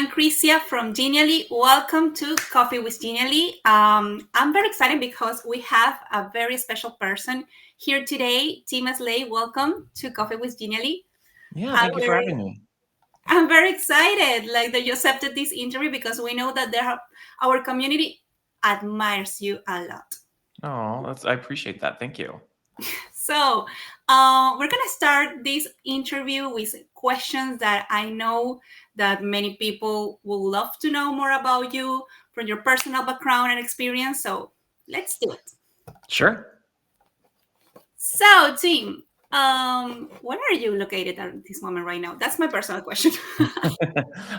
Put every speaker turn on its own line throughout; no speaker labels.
I'm Crisia from Genially. Welcome to Coffee with Genially. I'm very excited because we have a very special person here today. Tim Slade, welcome to Coffee with Genially.
Yeah,
I'm
thank you for
very,
having me.
I'm very excited like that you accepted this interview because we know that our community admires you a lot.
Oh, I appreciate that. Thank you.
So, we're gonna start this interview with questions that I know that many people will love to know more about you from your personal background and experience. So, let's do it.
Sure.
So, Tim, where are you located at this moment right now? That's my personal question.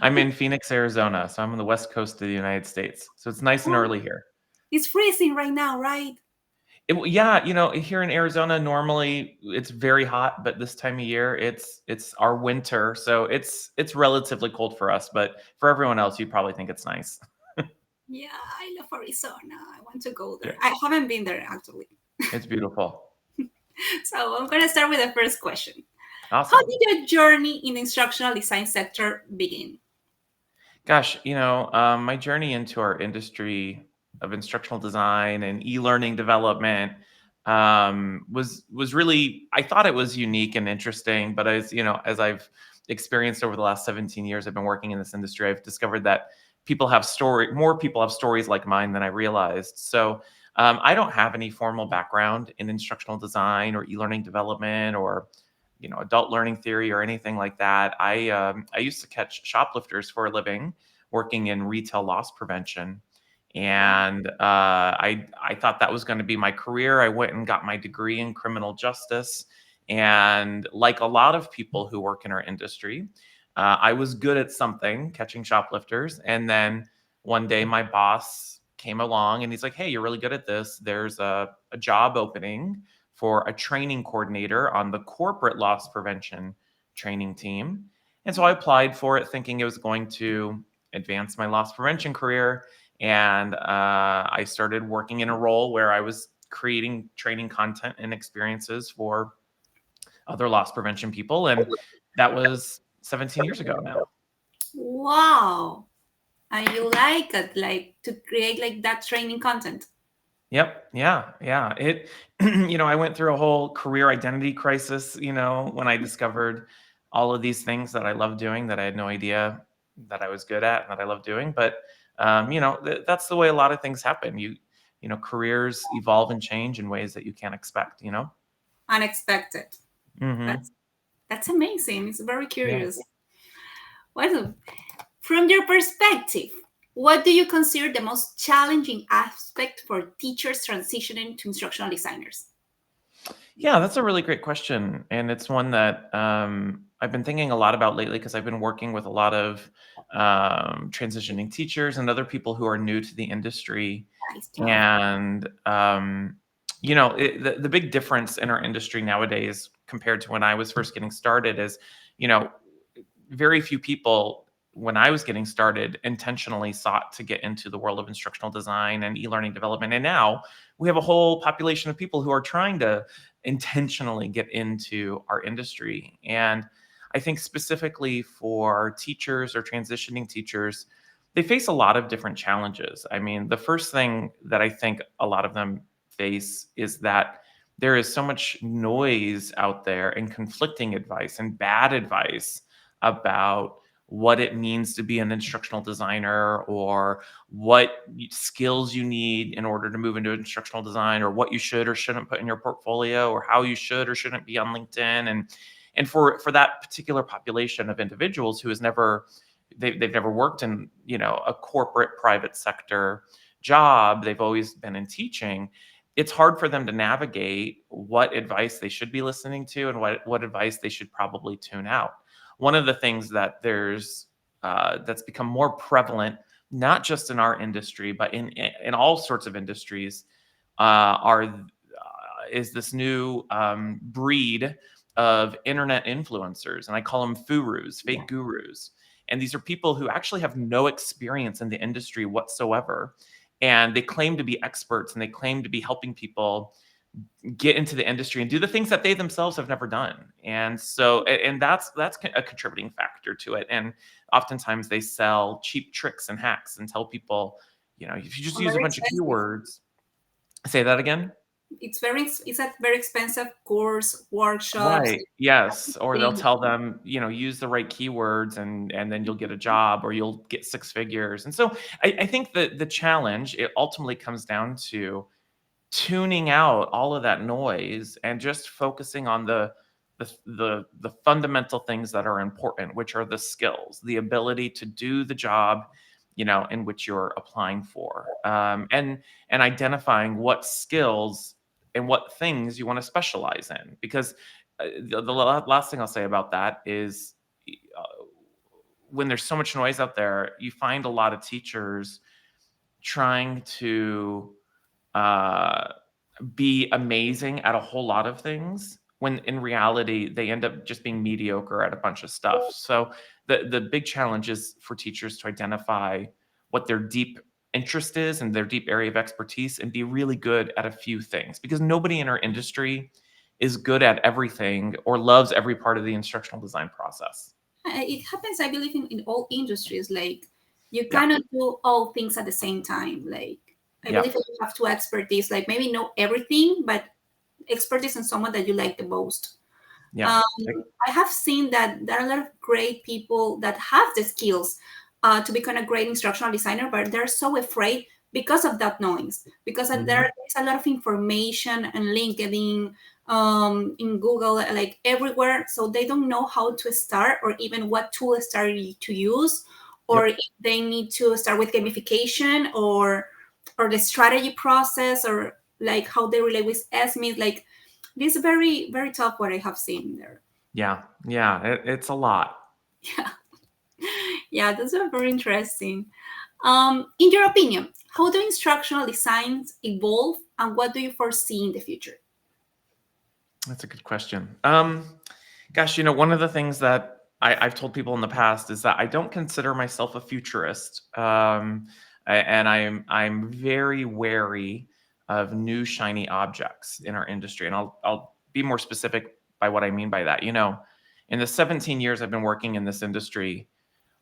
I'm in Phoenix, Arizona, so I'm on the west coast of the United States. So it's nice and early here.
It's freezing right now, right?
Yeah, here in Arizona, normally it's very hot, but this time of year it's our winter, so it's relatively cold for us. But for everyone else, you'd probably think it's nice.
Yeah, I love Arizona. I want to go
Yeah,
there. I haven't been there actually.
it's beautiful.
So, I'm gonna start with the first question. How
Awesome.
did your journey in the instructional design sector begin?
Gosh, my journey into our industry of instructional design and e-learning development was really, I thought it was unique and interesting, but as I've experienced over the last 17 years I've been working in this industry, I've discovered that more people have stories like mine than I realized. So I don't have any formal background in instructional design or e-learning development or adult learning theory or anything like that. I used to catch shoplifters for a living, working in retail loss prevention,
Wow.
and I thought that was going to be my career. I went and got my degree in criminal justice, and like a lot of people who work in our industry, I was good at something, catching shoplifters, and then one day my boss came along and he's like, "Hey, you're really good at this. There's a job opening for a training coordinator on the corporate loss prevention training team." And so I applied for it thinking it was going to advance my loss prevention career. And I started working in a role where I was creating training content and experiences for other loss prevention people. And that was 17 years ago now.
Wow. And you like it, like to create like that training content.
Yep. Yeah. Yeah. I went through a whole career identity crisis, when I discovered all of these things that I love doing that I had no idea that I was good at and that I love doing. But, that's the way a lot of things happen. Careers evolve and change in ways that you can't expect.
Unexpected.
Hmm.
That's that's amazing. It's very
Yeah.
curious. Well, from your perspective, what do you consider the most challenging aspect for teachers transitioning to instructional designers?
Yeah, that's a really great question. And it's one that I've been thinking a lot about lately because I've been working with a lot of transitioning teachers and other people who are new to the industry.
Nice job.
And, the big difference in our industry nowadays compared to when I was first getting started is, you know, very few people when I was getting started intentionally sought to get into the world of instructional design and e-learning development. And now we have a whole population of people who are trying to intentionally get into our industry. And I think specifically for teachers or transitioning teachers, they face a lot of different challenges. I mean, the first thing that I think a lot of them face is that there is so much noise out there and conflicting advice and bad advice about what it means to be an instructional designer or what skills you need in order to move into instructional design or what you should or shouldn't put in your portfolio or how you should or shouldn't be on LinkedIn. And for that particular population of individuals who has never they've never worked in a corporate private sector job, they've always been in teaching. It's hard for them to navigate what advice they should be listening to and what advice they should probably tune out. One of the things that's become more prevalent, not just in our industry, but in all sorts of industries, is this new breed of internet influencers, and I call them furus,
Yeah.
fake gurus. And these are people who actually have no experience in the industry whatsoever, and they claim to be experts and they claim to be helping people get into the industry and do the things that they themselves have never done. And so, and that's a contributing factor to it. And oftentimes they sell cheap tricks and hacks and tell people, if you just
Or
use a
very
bunch of
expensive.
keywords. Say that again.
It's a very expensive course, workshops,
Right. Yes. Or they'll
thing.
tell them, use the right keywords and then you'll get a job or you'll get six figures. And so I think that the challenge, it ultimately comes down to tuning out all of that noise and just focusing on the fundamental things that are important, which are the skills, the ability to do the job, in which you're applying for, and identifying what skills and what things you want to specialize in. Because last thing I'll say about that is, uh, when there's so much noise out there, you find a lot of teachers trying to uh, be amazing at a whole lot of things when in reality they end up just being mediocre at a bunch of stuff. So the big challenge is for teachers to identify what their deep interest is and their deep area of expertise and be really good at a few things, because nobody in our industry is good at everything or loves every part of the instructional design process.
It happens, I believe, in all industries. Like, you
Yeah.
cannot do all things at the same time. Like, I
Yeah.
believe that you have to expertise, like maybe know everything, but expertise in someone that you like the most.
Yeah.
um, I have seen that there are a lot of great people that have the skills to become a great instructional designer, but they're so afraid because of that noise. Because
Mhm.
there is a lot of information and LinkedIn, in Google, like everywhere. So they don't know how to start or even what tool start to use, or
Yep.
if they need to start with gamification or the strategy process, or like how they relate with SMEs. Like, it is very, very tough what I have seen there.
Yeah. Yeah. It's a lot.
Yeah, yeah, that's very interesting. In your opinion, how do instructional designs evolve, and what do you foresee in the future?
That's a good question. Gosh, one of the things that I've told people in the past is that I don't consider myself a futurist, and I'm very wary of new shiny objects in our industry, and I'll be more specific by what I mean by that. In the 17 years I've been working in this industry,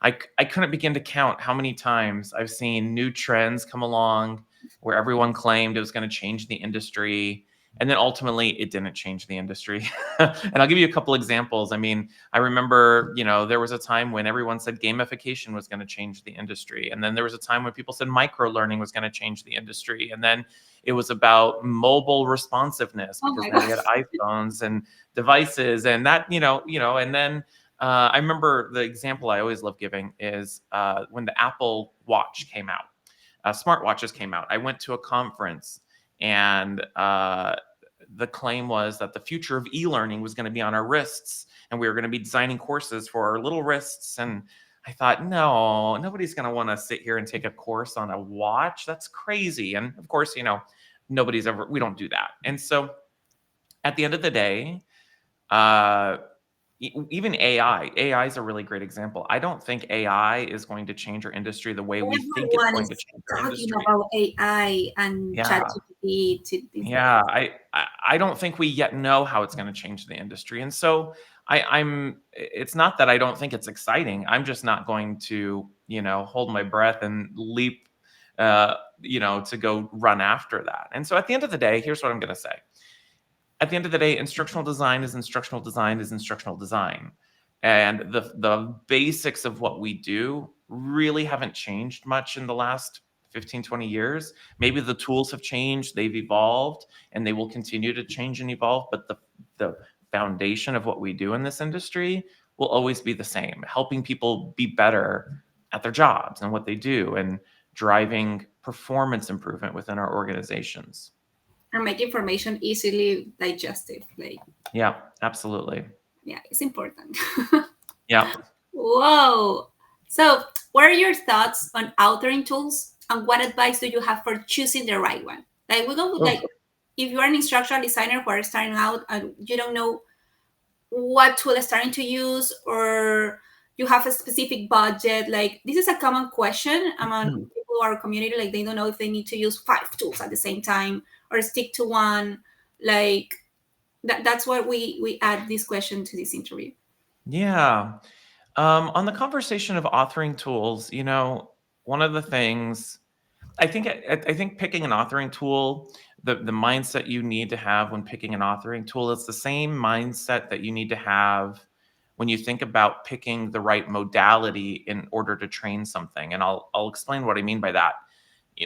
I couldn't begin to count how many times I've seen new trends come along where everyone claimed it was going to change the industry. And then ultimately, it didn't change the industry. And I'll give you a couple examples. I mean, I remember, there was a time when everyone said gamification was going to change the industry. And then there was a time when people said micro learning was going to change the industry. And then it was about mobile responsiveness
Oh
because
my
now
god.
we had iPhones and devices and that, and then I remember the example I always love giving is when the Apple Watch came out, smartwatches came out. I went to a conference, and the claim was that the future of e-learning was going to be on our wrists, and we were going to be designing courses for our little wrists. And I thought, no, nobody's going to want to sit here and take a course on a watch. That's crazy. And of course, we don't do that. And so at the end of the day, uh, even AI is a really great example. I don't think AI is going to change our industry the way we think it's
Everyone
going to
is
change our
talking
industry.
about AI and
Yeah.
ChatGPT to these
Yeah,
days.
I don't think we yet know how it's going to change the industry, and so I'm. It's not that I don't think it's exciting. I'm just not going to, hold my breath and leap, to go run after that. And so at the end of the day, here's what I'm going to say. At the end of the day, instructional design is instructional design is instructional design. And the basics of what we do really haven't changed much in the last 15, 20 years. Maybe the tools have changed, they've evolved, and they will continue to change and evolve. But the foundation of what we do in this industry will always be the same, helping people be better at their jobs and what they do and driving performance improvement within our organizations.
And make information easily digested. Like,
Yeah, absolutely.
yeah, it's important.
Yeah.
Whoa. So, what are your thoughts on authoring tools, and what advice do you have for choosing the right one? Like, we go with, like,
Oh,
if you are an instructional designer who are starting out and you don't know what tool is starting to use, or you have a specific budget, like, this is a common question among
hmm.
people who are community. Like, they don't know if they need to use 5 tools at the same time or stick to one. Like, that's what we add this question to this interview.
Yeah. On the conversation of authoring tools, one of the things I think picking an authoring tool, the mindset you need to have when picking an authoring tool, is the same mindset that you need to have when you think about picking the right modality in order to train something. And I'll explain what I mean by that.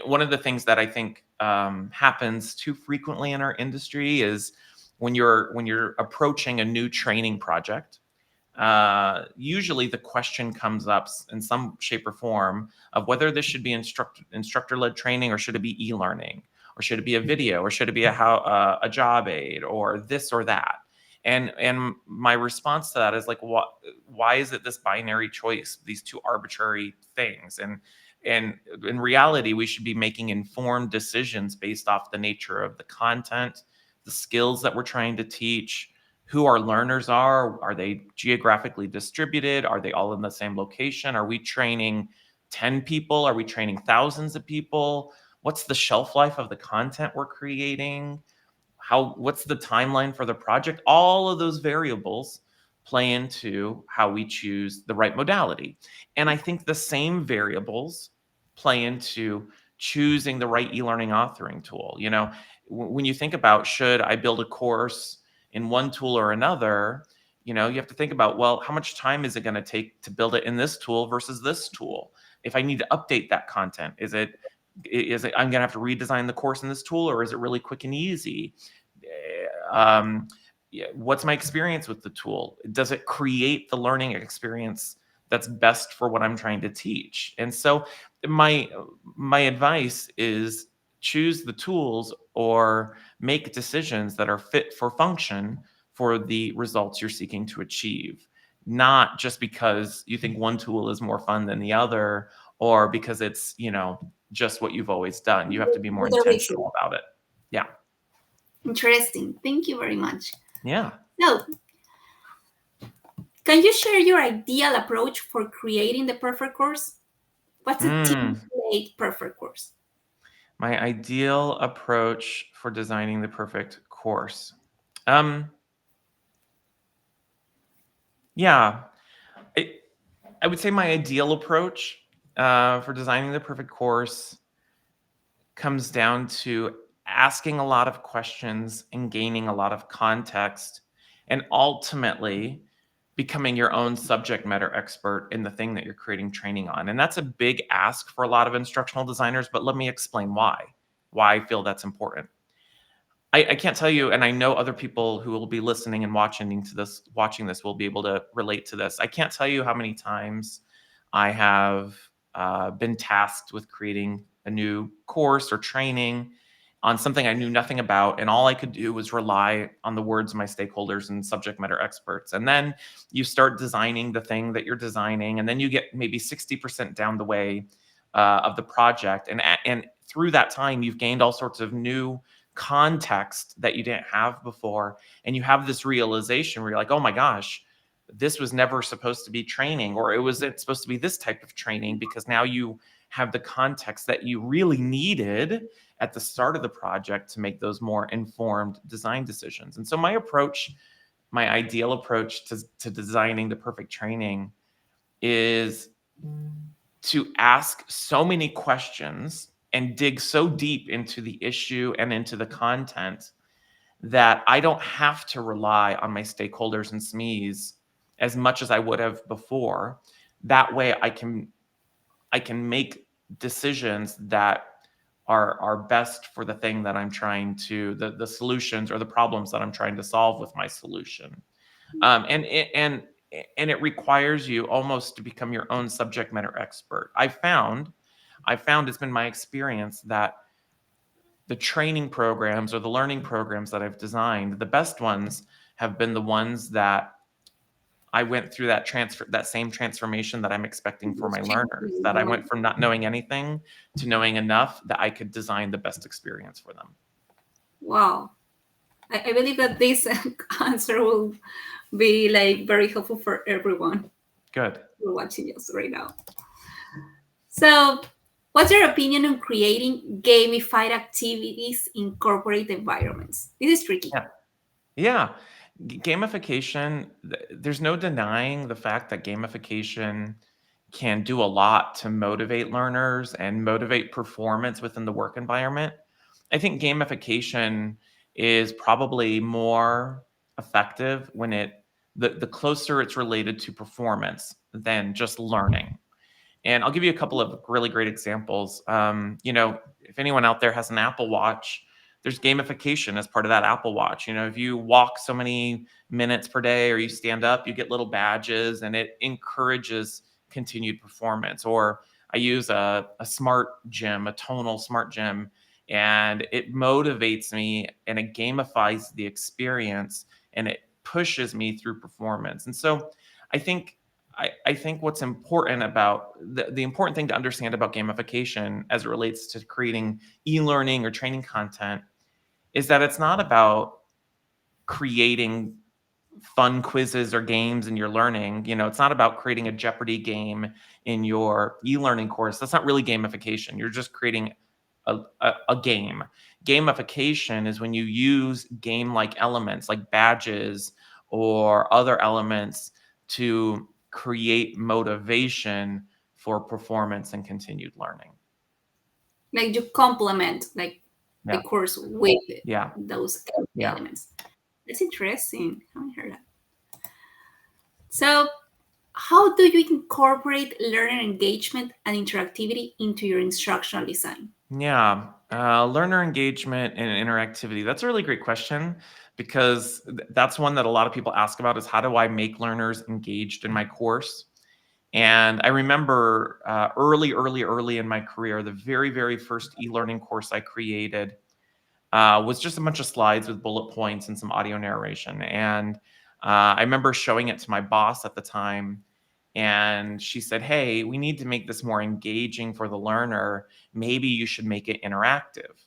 One of the things that I think happens too frequently in our industry is when you're approaching a new training project. Usually the question comes up in some shape or form of whether this should be instructor-led training, or should it be e-learning, or should it be a video, or should it be a job aid, or this or that. And my response to that is like, why is it this binary choice, these two arbitrary things? And in reality, we should be making informed decisions based off the nature of the content, the skills that we're trying to teach, who our learners are. Are they geographically distributed? Are they all in the same location? Are we training 10 people? Are we training thousands of people? What's the shelf life of the content we're creating? What's the timeline for the project? All of those variables play into how we choose the right modality. And I think the same variables play into choosing the right e-learning authoring tool. When you think about, should I build a course in one tool or another, you have to think about, well, how much time is it going to take to build it in this tool versus this tool? If I need to update that content, is it I'm going to have to redesign the course in this tool, or is it really quick and easy? Yeah, what's my experience with the tool? Does it create the learning experience that's best for what I'm trying to teach? And so my advice is, choose the tools or make decisions that are fit for function for the results you're seeking to achieve, not just because you think one tool is more fun than the other, or because it's just what you've always done. You have to be more
With a reason.
intentional about it. Yeah.
Interesting. Thank you very much.
Yeah.
So, can you share your ideal approach for creating the perfect course? What's a
Mm,
template perfect course?
my ideal approach for designing the perfect course. Um, yeah, I, I would say my ideal approach for designing the perfect course comes down to asking a lot of questions and gaining a lot of context, and ultimately becoming your own subject matter expert in the thing that you're creating training on. And that's a big ask for a lot of instructional designers, but let me explain why I feel that's important. I can't tell you, and I know other people who will be listening and watching this will be able to relate to this. I can't tell you how many times I have been tasked with creating a new course or training on something I knew nothing about, and all I could do was rely on the words of my stakeholders and subject matter experts. And then you start designing the thing that you're designing, and then you get maybe 60% down the way of the project, and through that time, you've gained all sorts of new context that you didn't have before, and you have this realization where you're like, oh my gosh, this was never supposed to be training, or it wasn't supposed to be this type of training, because now you have the context that you really needed at the start of the project to make those more informed design decisions. And so my ideal approach to designing the perfect training is to ask so many questions and dig so deep into the issue and into the content that I don't have to rely on my stakeholders and SMEs as much as I would have before. That way I can make decisions that are best for the thing that I'm trying to, the solutions or the problems that I'm trying to solve with my solution. And it requires you almost to become your own subject matter expert. I found it's been my experience that the training programs or the learning programs that I've designed, the best ones have been the ones that I went through that same transformation that I'm expecting for my learners, that I went from not knowing anything to knowing enough that I could design the best experience for them.
Wow. I believe that this answer will be like very helpful for everyone
Good.
who are watching us right now. So, what's your opinion on creating gamified activities in corporate environments? This is tricky.
Yeah. Yeah. Gamification, there's no denying the fact that gamification can do a lot to motivate learners and motivate performance within the work environment. I think gamification is probably more effective when the closer it's related to performance than just learning. And I'll give you a couple of really great examples. If anyone out there has an Apple Watch, there's gamification as part of that Apple Watch. If you walk so many minutes per day or you stand up, you get little badges and it encourages continued performance. Or I use a smart gym, a tonal smart gym, and it motivates me and it gamifies the experience and it pushes me through performance. And so I think I think what's important about the important thing to understand about gamification as it relates to creating e-learning or training content is that it's not about creating fun quizzes or games in your learning. It's not about creating a Jeopardy game in your e-learning course. That's not really gamification. You're just creating a game. Gamification is when you use game-like elements like badges or other elements to create motivation for performance and continued learning.
Like you complement like the
Yeah.
course with
Yeah.
those
Yeah.
elements. That's interesting. I haven't heard that. So, how do you incorporate learner engagement and interactivity into your instructional design?
Yeah. Learner engagement and interactivity. That's a really great question because that's one that a lot of people ask about is how do I make learners engaged in my course? And I remember early in my career, the very, very first e-learning course I created was just a bunch of slides with bullet points and some audio narration. And I remember showing it to my boss at the time. And she said, "Hey, we need to make this more engaging for the learner. Maybe you should make it interactive."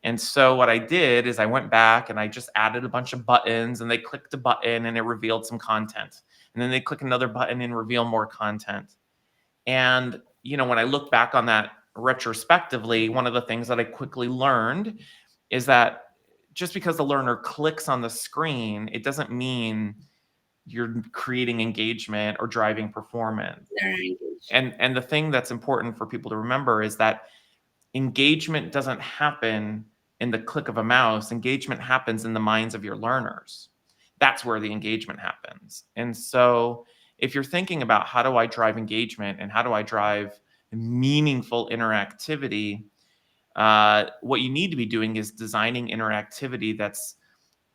And so what I did is I went back and I just added a bunch of buttons and they clicked a button and it revealed some content. And then they click another button and reveal more content. And, when I look back on that retrospectively, one of the things that I quickly learned is that just because the learner clicks on the screen, it doesn't mean you're creating engagement or driving performance.
Learner engagement.
And the thing that's important for people to remember is that engagement doesn't happen in the click of a mouse. Engagement happens in the minds of your learners. That's where the engagement happens. And so if you're thinking about how do I drive engagement and how do I drive meaningful interactivity, what you need to be doing is designing interactivity that's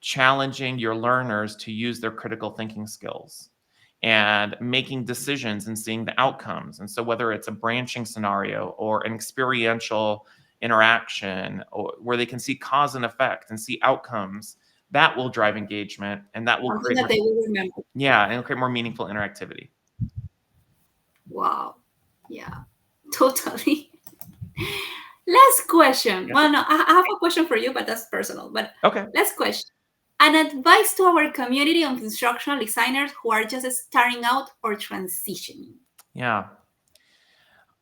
challenging your learners to use their critical thinking skills and making decisions and seeing the outcomes. And so whether it's a branching scenario or an experiential interaction or where they can see cause and effect and see outcomes, that will drive engagement and that will
Something
create
that
more,
they will remember.
yeah, and it'll create more meaningful interactivity.
Wow. Yeah, totally. Last question.
Yeah.
Well, no, I have a question for you, but that's personal. But
Okay.
last question. An advice to our community of instructional designers who are just starting out or transitioning.
Yeah.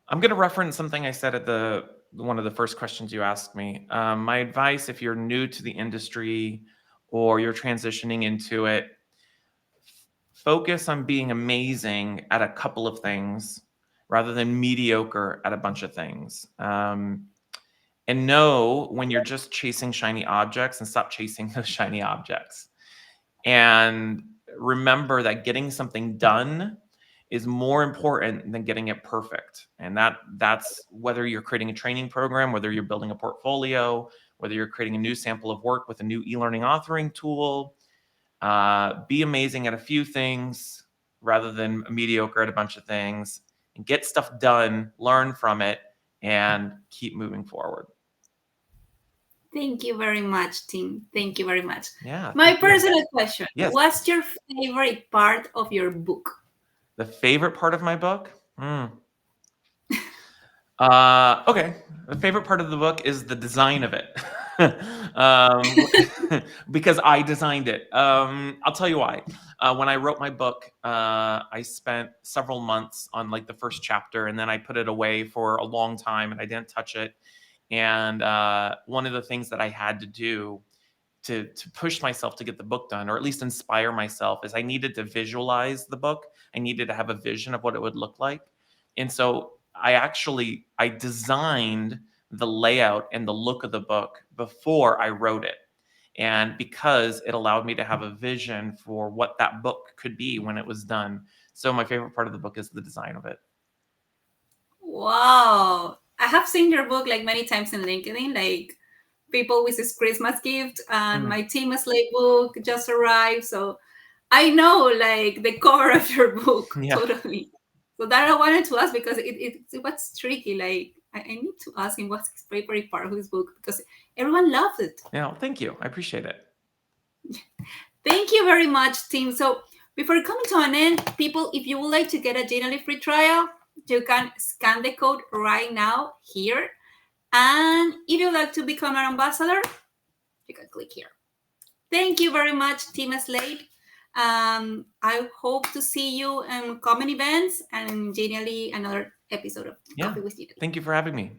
I'm going to reference something I said at the one of the first questions you asked me. My advice, if you're new to the industry or you're transitioning into it, focus on being amazing at a couple of things rather than mediocre at a bunch of things. And know when you're just chasing shiny objects and stop chasing those shiny objects. And remember that getting something done is more important than getting it perfect. And that's whether you're creating a training program, whether you're building a portfolio, whether you're creating a new sample of work with a new e-learning authoring tool. Be amazing at a few things rather than mediocre at a bunch of things, and get stuff done, learn from it, and keep moving forward.
Thank you very much, Tim. Thank you very much.
Yeah.
My
Thank you.
personal question.
Yes.
What's your favorite part of your book?
The favorite part of my book? Okay. The favorite part of the book is the design of it. Because I designed it. I'll tell you why. When I wrote my book, I spent several months on like the first chapter, and then I put it away for a long time and I didn't touch it. And one of the things that I had to do to push myself to get the book done, or at least inspire myself, is I needed to visualize the book. I needed to have a vision of what it would look like. And so I designed the layout and the look of the book before I wrote it. And because it allowed me to have a vision for what that book could be when it was done. So my favorite part of the book is the design of it.
Wow. I have seen your book like many times in LinkedIn, like people with this Christmas gift, and
Mhm.
my Tim Slade book just arrived. So I know like the cover of your book
Yeah.
totally. So that I wanted to ask because it was tricky. Like I need to ask him what's his favorite part of his book because everyone loved it.
Yeah. Thank you. I appreciate it.
Thank you very much, Tim. So before coming to an end, people, if you would like to get a Genially free trial, you can scan the code right now here. And if you'd like to become an ambassador, you can click here. Thank you very much, Tim Slade. I hope to see you in common events and genially another episode of
Yeah.
Coffee with You.
Thank you for having me.